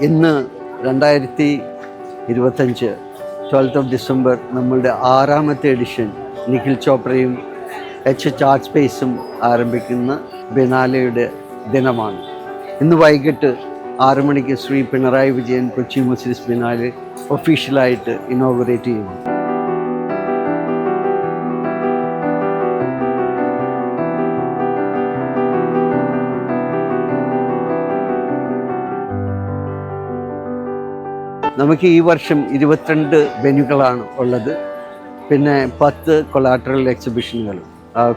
ഇന്ന് 2025 12th December നമ്മളുടെ 6ാമത്തെ എഡിഷൻ നിഖിൽ ചോപ്രയും ആർട്ട് സ്പേസും ആരംഭിക്കുന്ന ബിനാലെയുടെ ദിനമാണ്. ഇന്ന് വൈകിട്ട് 6 മണിക്ക് ശ്രീ പിണറായി വിജയൻ കൊച്ചി മുസിരിസ് ബിനാലെ ഒഫീഷ്യലായിട്ട് ഇനോഗ്രേറ്റ് ചെയ്യുന്നു. നമുക്ക് ഈ വർഷം 22 വെന്യൂകളാണ് ഉള്ളത്. പിന്നെ 10 കൊളാട്രൽ എക്സിബിഷനുകളും.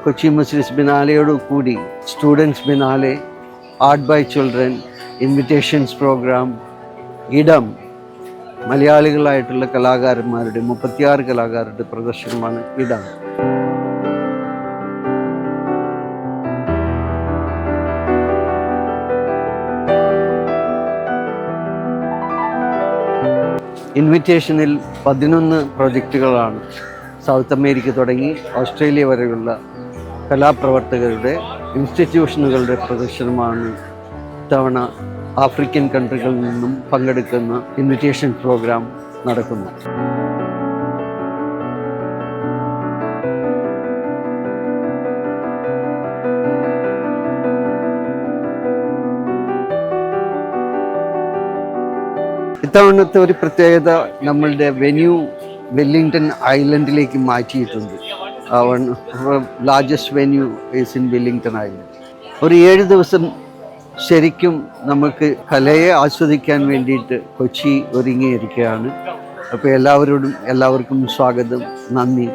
കൊച്ചി മുസിരിസ് ബിനാലെയോട് കൂടി students biennale, art by children, invitations program, Idam, മലയാളികളായിട്ടുള്ള കലാകാരന്മാരുടെ 36 കലാകാരുടെ പ്രദർശനമാണ് ഇടം. ഇൻവിറ്റേഷനിൽ 11 പ്രൊജക്റ്റുകളാണ്. സൗത്ത് അമേരിക്ക തുടങ്ങി ഓസ്ട്രേലിയ വരെയുള്ള കലാപ്രവർത്തകരുടെ ഇൻസ്റ്റിറ്റ്യൂഷനുകളുടെ പ്രദർശനമാണ് ഇത്തവണ ആഫ്രിക്കൻ കൺട്രികളിൽ നിന്നും പങ്കെടുക്കുന്ന ഇൻവിറ്റേഷൻ പ്രോഗ്രാം നടക്കുന്നു. ഇത്തവണത്തെ ഒരു പ്രത്യേകത, നമ്മളുടെ വെന്യൂ വെല്ലിംഗ്ടൺ ഐലൻഡിലേക്ക് മാറ്റിയിട്ടുണ്ട്. Largest venue is in Wellington island. ഒരു 7 ദിവസം ശരിക്കും നമുക്ക് കലയെ ആസ്വദിക്കാൻ വേണ്ടിയിട്ട് കൊച്ചി ഒരുങ്ങിയിരിക്കുകയാണ്. അപ്പോൾ എല്ലാവർക്കും സ്വാഗതം, നന്ദി.